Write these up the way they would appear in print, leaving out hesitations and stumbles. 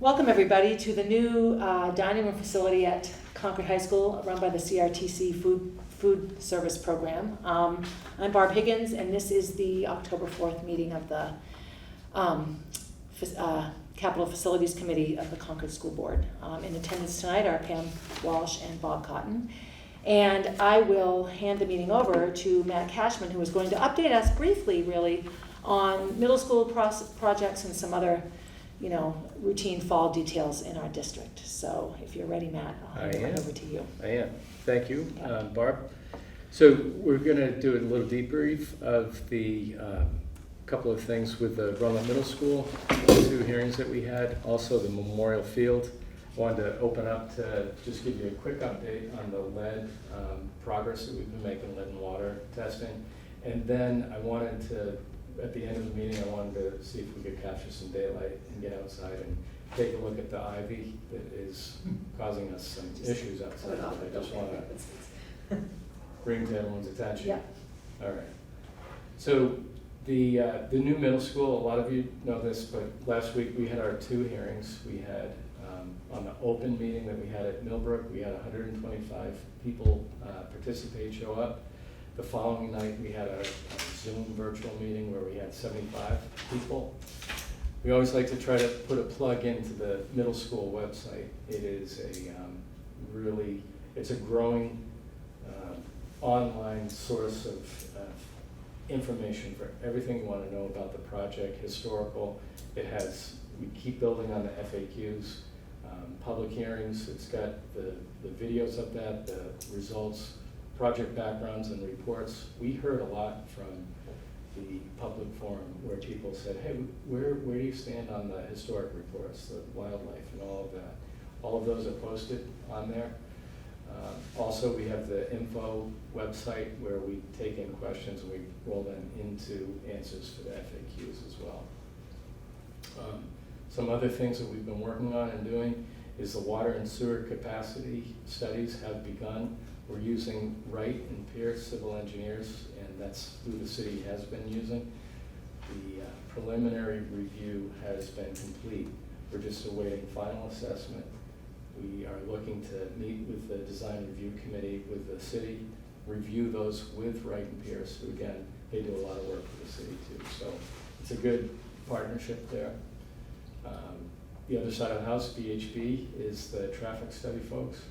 Welcome everybody to the new dining room facility at Concord High School run by the CRTC Food Service Program. I'm Barb Higgins, and this is the October 4th meeting of the Capital Facilities Committee of the Concord School Board. In attendance tonight are Pam Walsh and Bob Cotton. And I will hand the meeting over to Matt Cashman, who is going to update us briefly, really, on middle school projects and some other routine fall details in our district. So if you're ready, Matt, I'll hand it right over to you. I am. Thank you, Barb. So we're going to do a little debrief of the couple of things with the Rowland Middle School, the two hearings that we had, also the Memorial Field. I wanted to open up to just give you a quick update on the lead progress that we've been making, lead and water testing. And then I wanted to, at the end of the meeting, I wanted to see if we could capture some daylight and get outside and take a look at the ivy that is causing us some issues outside. I just want to bring to everyone's attention. Yeah. All right. So the new middle school, a lot of you know this, but last week we had our two hearings. We had on the open meeting that we had at Millbrook, we had 125 people participate, show up. The following night, we had a Zoom virtual meeting where we had 75 people. We always like to try to put a plug into the middle school website. It is it's a growing online source of information for everything you want to know about the project, historical. We keep building on the FAQs, public hearings. It's got the videos of that, the results, project backgrounds and reports. We heard a lot from the public forum where people said, hey, where do you stand on the historic reports, the wildlife and all of that? All of those are posted on there. Also, we have the info website where we take in questions and we roll them into answers for the FAQs as well. Some other things that we've been working on and doing is the water and sewer capacity studies have begun. We're using Wright and Pierce civil engineers, and that's who the city has been using. The preliminary review has been complete. We're just awaiting final assessment. We are looking to meet with the design review committee with the city, review those with Wright and Pierce, who again, they do a lot of work for the city too. So it's a good partnership there. The other side of the house, BHB, is the traffic study folks.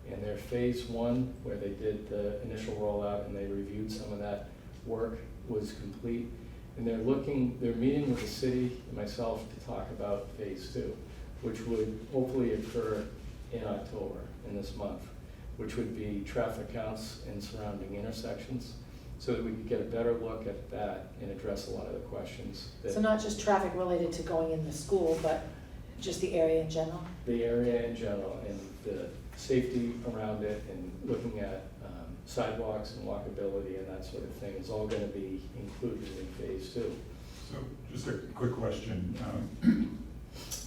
And their phase one, where they did the initial rollout and they reviewed some of that work, was complete. And they're meeting with the city and myself to talk about phase two, which would hopefully occur in October, in this month, which would be traffic counts in surrounding intersections, so that we could get a better look at that and address a lot of the questions. So not just traffic related to going in the school, but just the area in general? The area in general, and the safety around it, and looking at sidewalks and walkability and that sort of thing is all going to be included in phase two. So just a quick question.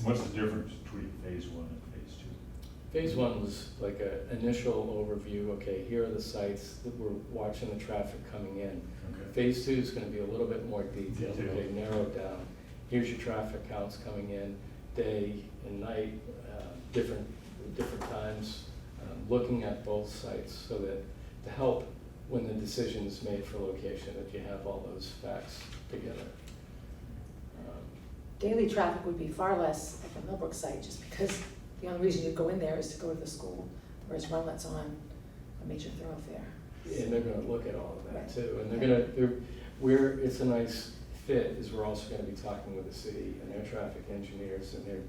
What's the difference between phase one and phase two? Phase one was like an initial overview. Okay, here are the sites that we're watching the traffic coming in. Okay. Phase two is going to be a little bit more detailed. Okay, narrowed down. Here's your traffic counts coming in, day and night, different times, looking at both sites so that to help when the decision is made for location, that you have all those facts together. Daily traffic would be far less at the Millbrook site, just because the only reason you go in there is to go to the school, whereas Rowland's on a major thoroughfare. And they're going to look at all of that Right. too. And where it's a nice fit is we're also going to be talking with the city and their traffic engineers and their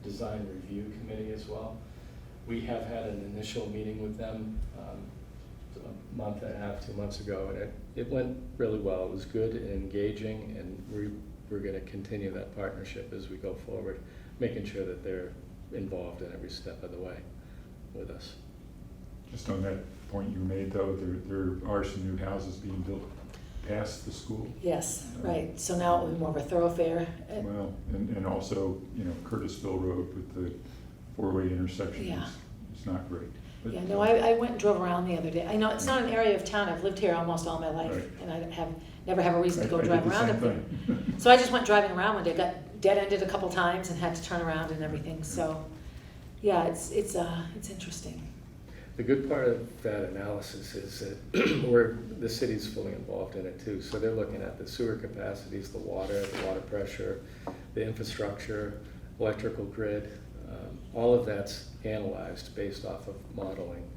design review committee as well. We have had an initial meeting with them a month and a half, 2 months ago, and it went really well. It was good and engaging, and we're going to continue that partnership as we go forward, making sure that they're involved in every step of the way with us. Just on that point you made, though, there are some new houses being built past the school. Yes, right. So now it will be more of a thoroughfare. Well, and also, Curtisville Road with the four-way intersection is not great. But, Yeah, no, I went and drove around the other day. I know it's not an area of town. I've lived here almost all my life, Right. and I never have a reason to go I drive did the around same it. thing. So I just went driving around one day, got dead-ended a couple times and had to turn around and everything, so, yeah, it's interesting. The good part of that analysis is that the city's fully involved in it too. So they're looking at the sewer capacities, the water pressure, the infrastructure, electrical grid. All of that's analyzed based off of modeling,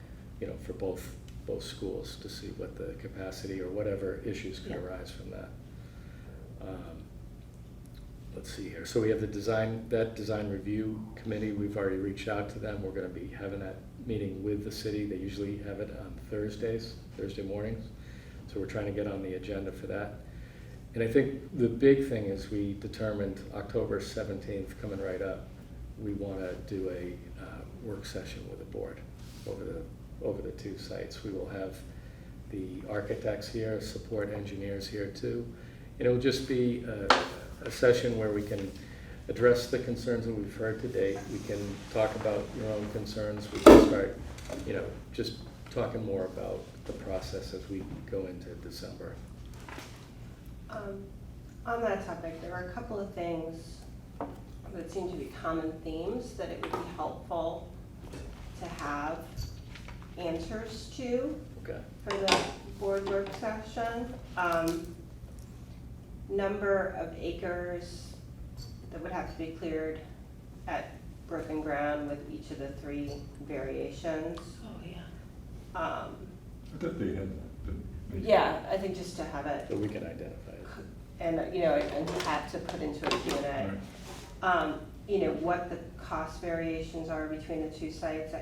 for both schools to see what the capacity or whatever issues could arise from that. Let's see here. So we have that design review committee. We've already reached out to them. We're going to be having that meeting with the city. They usually have it on Thursday mornings. So we're trying to get on the agenda for that. And I think the big thing is we determined October 17th, coming right up, we want to do a work session with the board over the two sites. We will have the architects here, support engineers here too. It'll just be a session where we can address the concerns that we've heard today. We can talk about your own concerns. We can start, just talking more about the process as we go into December. On that topic, there are a couple of things that seem to be common themes that it would be helpful to have answers to Okay. for the board work session. Number of acres that would have to be cleared at broken ground with each of the 3 variations. Oh, yeah. I thought they had that. Yeah, I think just to have it, So we can identify it. and and have to put into a Q&A. Right. What the cost variations are between the 2 sites.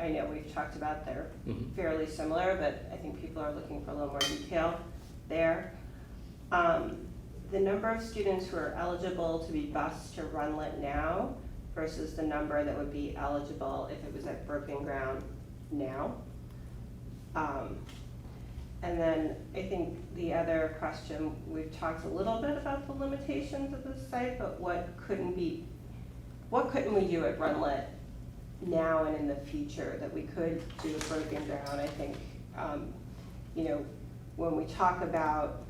I know we've talked about they're Mhm. fairly similar, but I think people are looking for a little more detail there. The number of students who are eligible to be bused to Runlet now versus the number that would be eligible if it was at broken ground now. And then I think the other question, we've talked a little bit about the limitations of the site, but what couldn't we do at Runlet now and in the future that we could do at broken ground? I think, when we talk about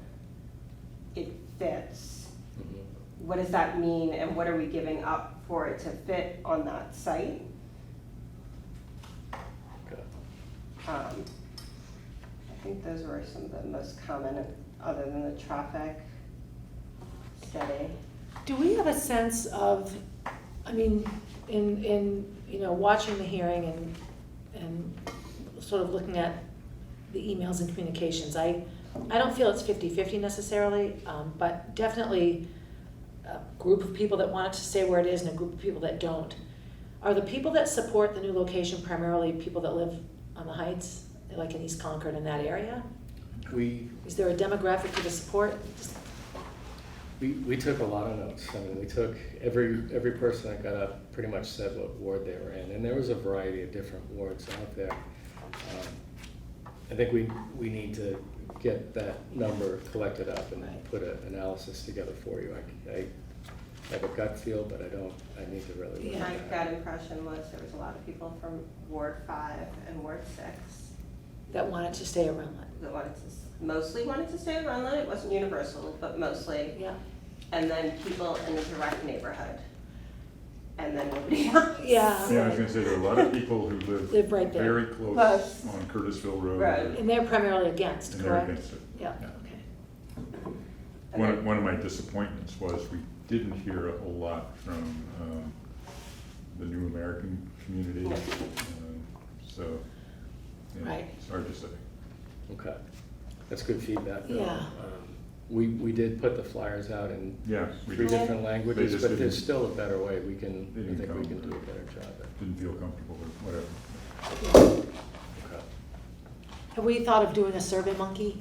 it fits, Mhm. what does that mean and what are we giving up for it to fit on that site? Okay. I think those were some of the most common, other than the traffic study. Do we have a sense of, in watching the hearing and sort of looking at the emails and communications, I don't feel it's 50-50 necessarily, but definitely a group of people that want it to stay where it is and a group of people that don't. Are the people that support the new location primarily people that live on the Heights, like in East Concord in that area? Is there a demographic to the support? We took a lot of notes. We took every person that got up pretty much said what ward they were in, and there was a variety of different wards out there. I think we need to get that number collected up and put an analysis together for you. I have a gut feel, but I need to really look My at gut that. impression was there was a lot of people from Ward 5 and Ward 6 That wanted to stay at Runlet? that mostly wanted to stay at Runlet. It wasn't universal, but mostly. Yeah. And then people in the direct neighborhood. And then nobody else. Yeah. Yeah, I was gonna say, there are a lot of people who Live right there. very close Close. on Curtisville Road. Right. And they're primarily against, And they're correct? against it. Yeah, Yeah. okay. And then- One of my disappointments was we didn't hear a whole lot from the New American community. Yeah. So, yeah, Right. it's hard to say. Okay, that's good feedback. though. Yeah. We did put the flyers out in Yeah, we 3 didn't- different They languages, just but didn't- there's still a better way. I They think didn't we come. can do a better job at. Didn't feel comfortable or whatever. Okay. Have we thought of doing a Survey Monkey?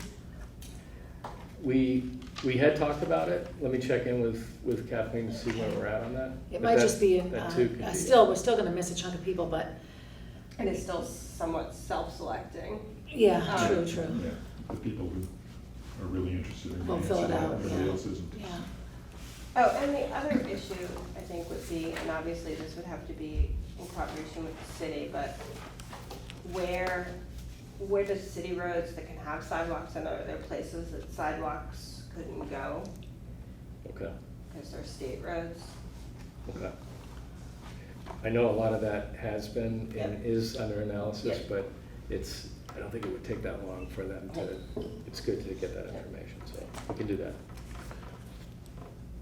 We had talked about it. Let me check in with Kathleen to see where we're at on that. It But might that- just be, that too could be- we're still gonna miss a chunk of people, but, And it's still somewhat self-selecting. yeah, Um, true. Yeah, the people who are really interested in. We'll the fill it answer, out, everybody yeah. else isn't. Yeah. Oh, and the other issue, I think, would be, and obviously this would have to be in cooperation with the city, but where does city roads that can have sidewalks and are there places that sidewalks couldn't go? Okay. because they're state roads. Okay. I know a lot of that has been Yep. and is under analysis, Yep. but I don't think it would take that long for them to, it's good to get that information, so we can do that.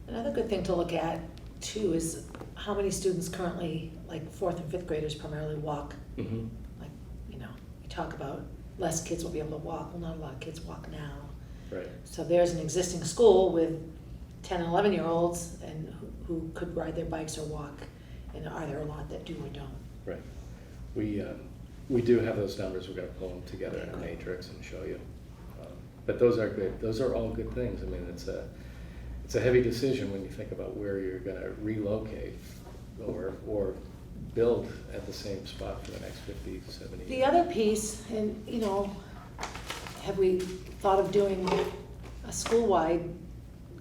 Another good thing to look at too is how many students currently, like 4th and 5th graders primarily walk. Mhm. Like, you know, we talk about less kids will be able to walk. Well, not a lot of kids walk now. Right, So there's an existing school with 10 and 11-year-olds and who could ride their bikes or walk. And are there a lot that do or don't? right. We do have those numbers, we're gonna pull them together in a matrix and show you. But those are good, those are all good things. I mean, it's a heavy decision when you think about where you're gonna relocate or build at the same spot for the next 50, 70 years. The other piece, and you know, have we thought of doing a school-wide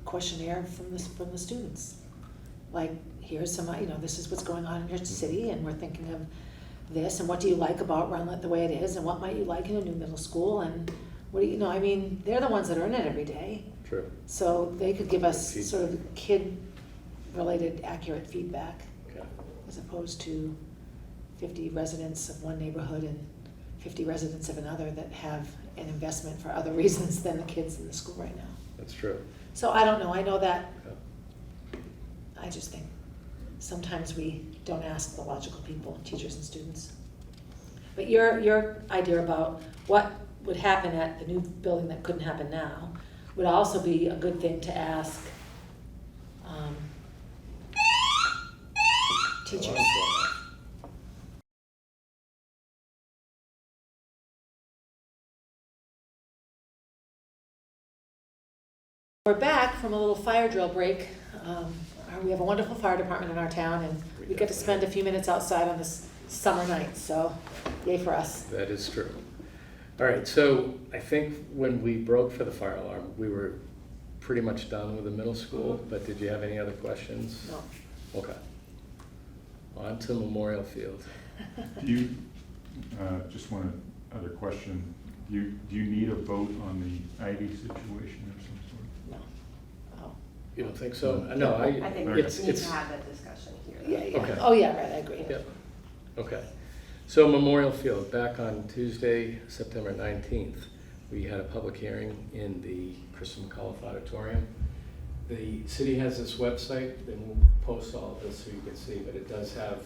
questionnaire from the students? Like, here's some, you know, this is what's going on in your city, and we're thinking of this, and what do you like about Runlet the way it is, and what might you like in a new middle school, and what do you know, I mean, they're the ones that are in it every day. True. So they could give us Good sort of kid-related accurate feedback, Okay. as opposed to 50 residents of one neighborhood and 50 residents of another that have an investment for other reasons than the kids in the school right now. That's true. So I don't know, I know that, Yeah. I just think sometimes we don't ask the logical people, teachers and students. But your idea about what would happen at the new building that couldn't happen now would also be a good thing to ask teachers. We're back from a little fire drill break. We have a wonderful fire department in our town, and we get to spend a few minutes outside on this summer night, so yay for us. That is true. All right, so I think when we broke for the fire alarm, we were pretty much done with the middle school, but did you have any other questions? No. Okay. On to Memorial Field. Do you, just one other question, do you need a vote on the ID situation of some sort? No. Oh. You don't think so? No, I think we it's, need to have that discussion here. Yeah, yeah. Okay. Oh, yeah, right, I agree. Yep. Okay. So Memorial Field, back on Tuesday, September 19th, we had a public hearing in the Christopher McAuliffe Auditorium. The city has this website, and we'll post all of this so you can see, but it does have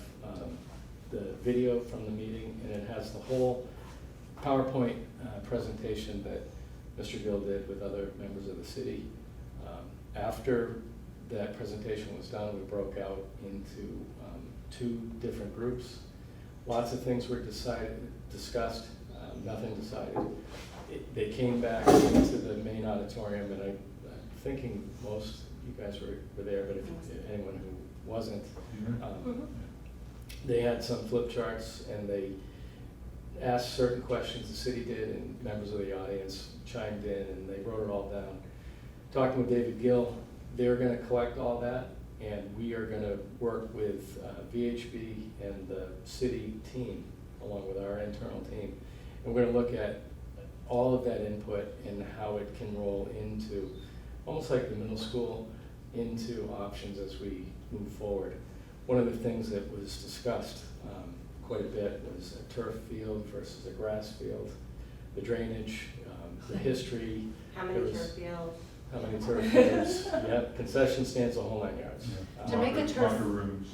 the video from the meeting, and it has the whole PowerPoint presentation that Mr. Gill did with other members of the city. After that presentation was done, we broke out into 2 different groups. Lots of things were discussed, nothing decided. They came back into the main auditorium, and I'm thinking most you guys were there, but if anyone who wasn't, they had some flip charts, and they asked certain questions, the city did, and members of the audience chimed in, and they wrote it all down. Talking with David Gill, they're going to collect all that, and we are going to work with VHB and the city team, along with our internal team. And we're going to look at all of that input and how it can roll into, almost like the middle school, into options as we move forward. One of the things that was discussed quite a bit was a turf field versus a grass field, the drainage, the history. How many turf fields? How many turf fields? Yep, concession stands, the whole 9 yards. To make a turf- Locker rooms.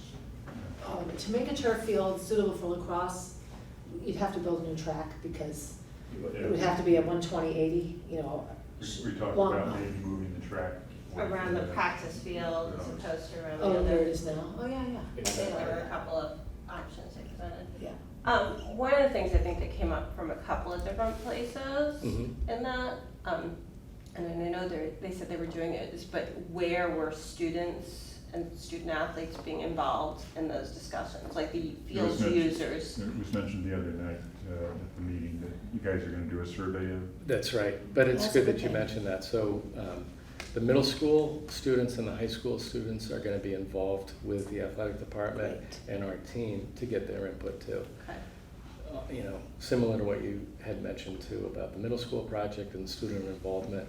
To make a turf field suitable for lacrosse, you'd have to build a new track because it would have to be a 120/80, you know. We talked long- about maybe moving the track. Around the practice field as opposed to around the Oh, other. there it is now. Oh, yeah, yeah. I think there were a couple of options they presented. Yeah. One of the things I think that came up from a couple of different places Mhm. in that, and I know they said they were doing it, but where were students and student athletes being involved in those discussions, like the field users? It was mentioned the other night at the meeting that you guys are going to do a survey of. That's right, but it's That's a good good that you thing. mentioned that. So the middle school students and the high school students are going to be involved with the athletic department Great. and our team to get their input too. Okay. You know, similar to what you had mentioned too about the middle school project and student involvement,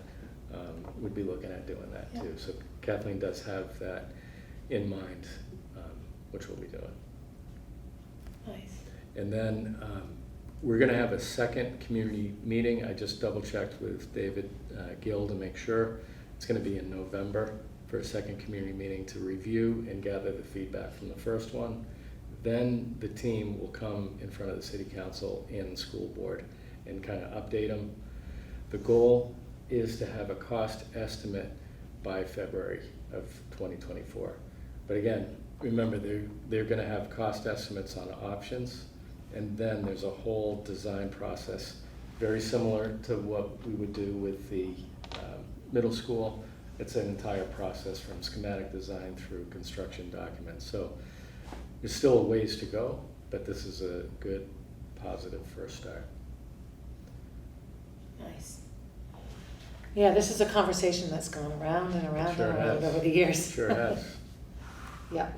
would be looking at doing that Yeah. too. So Kathleen does have that in mind, which we'll be doing. Nice. And then we're going to have a second community meeting. I just double checked with David Gill to make sure. It's going to be in November for a second community meeting to review and gather the feedback from the first one. Then the team will come in front of the city council and the school board and kind of update them. The goal is to have a cost estimate by February of 2024. But again, remember, they're going to have cost estimates on options, and then there's a whole design process very similar to what we would do with the middle school. It's an entire process from schematic design through construction documents. So there's still a ways to go, but this is a good, positive first start. Nice. Yeah, this is a conversation that's gone around and around Sure and around has. over the years. Sure has. Yeah.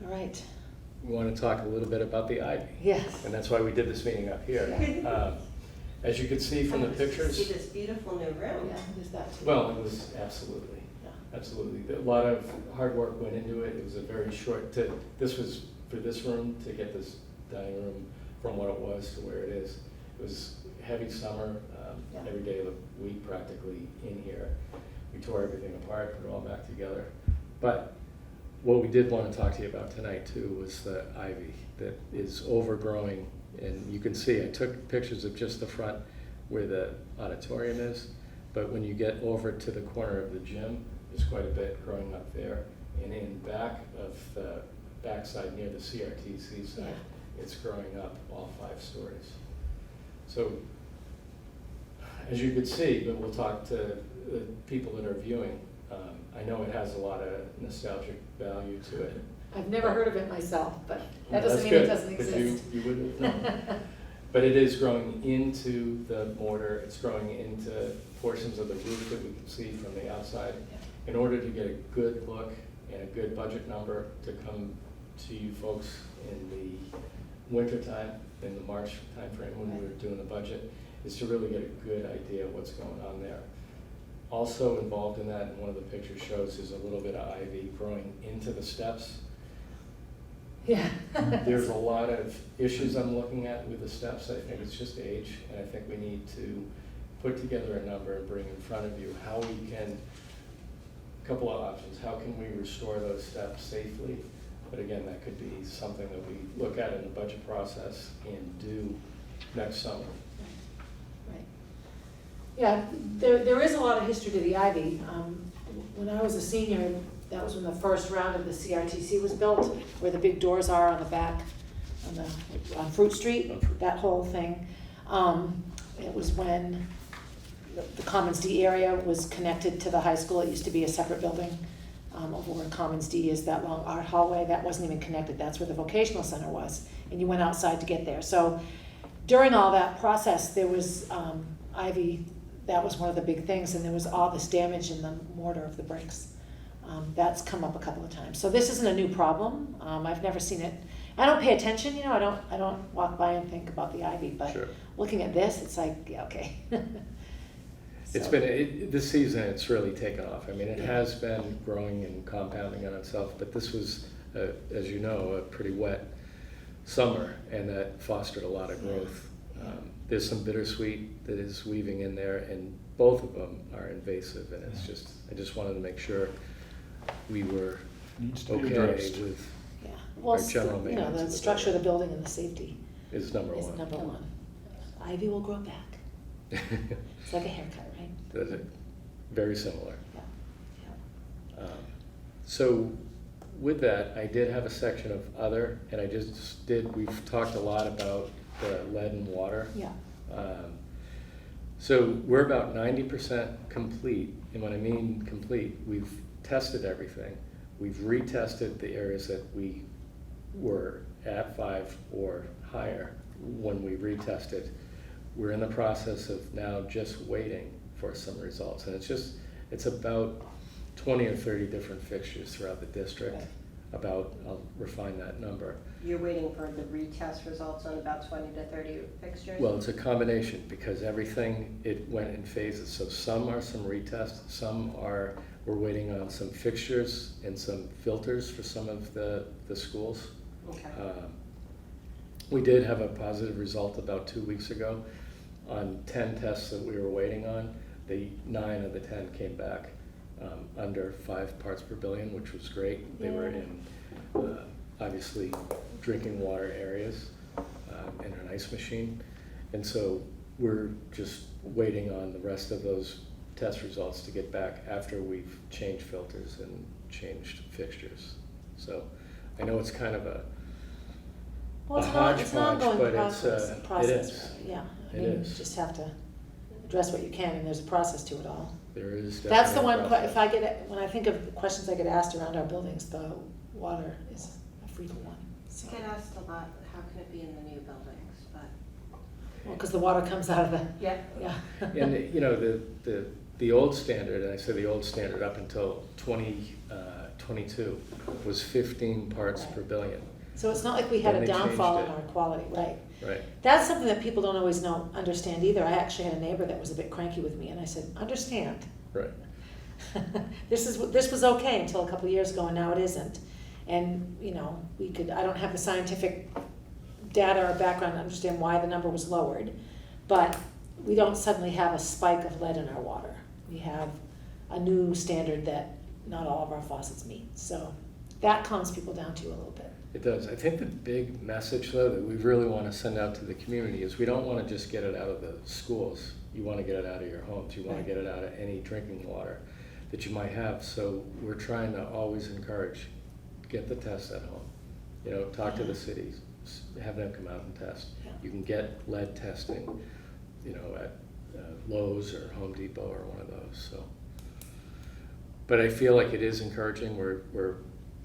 All right. We want to talk a little bit about the ivy, Yes. and that's why we did this meeting up here. As you can see from the See pictures, this beautiful new room. Yeah, there's that too. well, it was absolutely, Yeah. absolutely. A lot of hard work went into it. It was a very short, this was for this room, to get this dining room from what it was to where it is. It was heavy summer, Yeah. every day of the week practically in here. We tore everything apart, put it all back together. But what we did want to talk to you about tonight too was the ivy that is overgrowing. And you can see, I took pictures of just the front where the auditorium is, but when you get over to the corner of the gym, there's quite a bit growing up there. And in back of the backside near the CRTC side, it's growing up all 5 stories. So as you could see, but we'll talk to the people that are viewing, I know it has a lot of nostalgic value to it. I've never heard of it myself, but that Well, doesn't that's mean it good, doesn't but exist. you wouldn't have known. But it is growing into the mortar, it's growing into portions of the roof that we can see from the outside. In order to get a good look and a good budget number to come to you folks in the winter time, in the March timeframe when we were doing the budget, is to really get a good idea of what's going on there. Also involved in that, and one of the pictures shows, is a little bit of ivy growing into the steps. Yeah. There's a lot of issues I'm looking at with the steps. I think it's just age, and I think we need to put together a number and bring in front of you how we can, a couple of options. How can we restore those steps safely? But again, that could be something that we look at in the budget process and do next summer. Right. Yeah, there is a lot of history to the ivy. When I was a senior, that was when the first round of the CRTC was built, where the big doors are on the back, on Fruit Street, that whole thing. It was when the Commons D area was connected to the high school. It used to be a separate building. Over where Commons D is, that long art hallway, that wasn't even connected. That's where the vocational center was, and you went outside to get there. So during all that process, there was ivy. That was one of the big things, and there was all this damage in the mortar of the bricks. That's come up a couple of times. So this isn't a new problem. I've never seen it. I don't pay attention, I don't walk by and think about the ivy, but Sure. looking at this, it's like, yeah, okay. It's So, been, this season, it's really taken off. I mean, it has been growing and compounding on itself, but this was, as you know, a pretty wet summer, and that fostered a lot of growth. There's some bittersweet that is weaving in there, and both of them are invasive, and it's just, I just wanted to make sure we were Needs to be okay addressed. with, yeah. Well, Our general the maintenance of the structure of the building. building and the safety is number is one. number one. Ivy will grow back. It's like a haircut, right? Does it? Very similar. Yeah. So with that, I did have a section of other, and I just did, we've talked a lot about the lead and water. Yeah. So we're about 90% complete, and when I mean complete, we've tested everything. We've retested the areas that we were at 5 or higher when we retested. We're in the process of now just waiting for some results, and it's about 20 or 30 different fixtures throughout the district. I'll refine that number. You're waiting for the retest results on about 20 to 30 fixtures? Well, it's a combination, because everything, it went in phases. So some are some retests, we're waiting on some fixtures and some filters for some of the schools. Okay. We did have a positive result about 2 weeks ago on 10 tests that we were waiting on. 9 of the 10 came back under 5 parts per billion, which was great. They were in obviously drinking water areas in an ice machine. And so we're just waiting on the rest of those test results to get back after we've changed filters and changed fixtures. So I know it's kind of a Well, it's an hodgepodge, ongoing but process, it is. really, yeah. I It mean, is. you just have to address what you can, and there's a process to it all. There is That's the definitely a one, process. if I get, when I think of the questions I get asked around our buildings, the water is a frequent one. So, I get asked a lot, how can it be in the new buildings, but. well, because the water comes out of the, Yeah. yeah. And, you know, the old standard, and I say the old standard up until 2022, was 15 parts per billion. So it's not like we had Then a they downfall in changed our it. quality, right? Right. That's something that people don't always understand either. I actually had a neighbor that was a bit cranky with me, and I said, understand. Right. This was okay until a couple of years ago, and now it isn't. And, you know, I don't have the scientific data or background to understand why the number was lowered, but we don't suddenly have a spike of lead in our water. We have a new standard that not all of our faucets meet. So that calms people down too a little bit. It does. I think the big message, though, that we really want to send out to the community is we don't want to just get it out of the schools. You want to get it out of your homes. You want to get it out of any drinking water that you might have. So we're trying to always encourage, get the tests at home. You know, talk to the cities, have them come out and test. Yeah. You can get lead testing, you know, at Lowe's or Home Depot or one of those. So, but I feel like it is encouraging. We're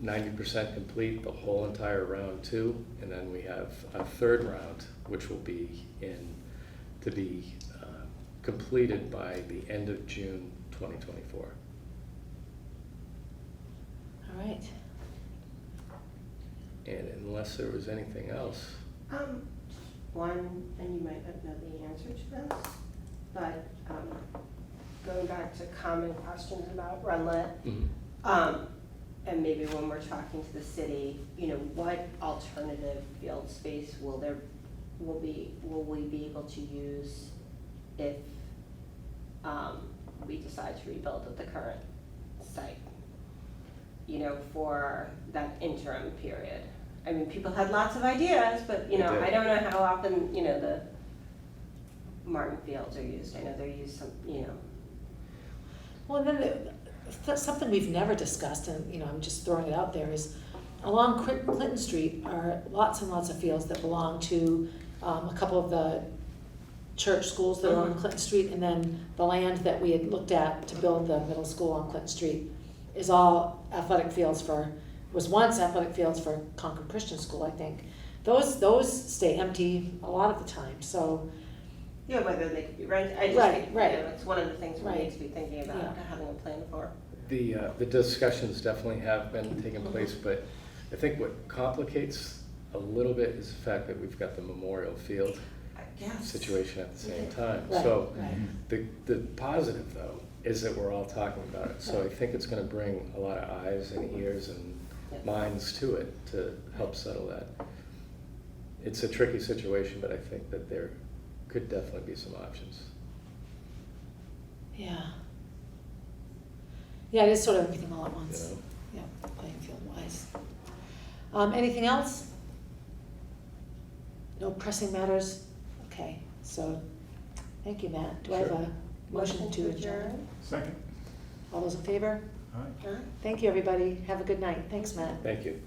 90% complete the whole entire round 2, and then we have a third round, which will be completed by the end of June 2024. All right. And unless there was anything else, One, and you might not know the answer to this, but going back to common questions about Runlet, and maybe when we're talking to the city, you know, what alternative field space will we be able to use if we decide to rebuild at the current site, you know, for that interim period? I mean, people had lots of ideas, but, you know, They did. I don't know how often, you know, the Martin Fields are used. I know they're used some, you know. Well, and then something we've never discussed, and, you know, I'm just throwing it out there, is along Clinton Street are lots and lots of fields that belong to a couple of the church schools that are on Clinton Street, and then the land that we had looked at to build the middle school on Clinton Street is all athletic fields was once athletic fields for Concord Christian School, I think. Those stay empty a lot of the time, so. Yeah, whether they could be rented. I just Right, think, right. you know, it's one of the things we Right. need to be thinking about, Yeah. having a plan for. the discussions definitely have been taking place, but I think what complicates a little bit is the fact that we've got the Memorial Field Yes. situation at the same time. Right, So right. the positive, though, is that we're all talking about it. So I think it's going to bring a lot of eyes and ears and minds to it to help settle that. It's a tricky situation, but I think that there could definitely be some options. Yeah. Yeah, it is sort of everything all at You once. know? Yeah, playing field wise. Anything else? No pressing matters? Okay, so, thank you, Matt. Do I have Sure. a motion to adjourn? Second. All those in favor? Aye. Thank you, everybody. Have a good night. Thanks, Matt. Thank you.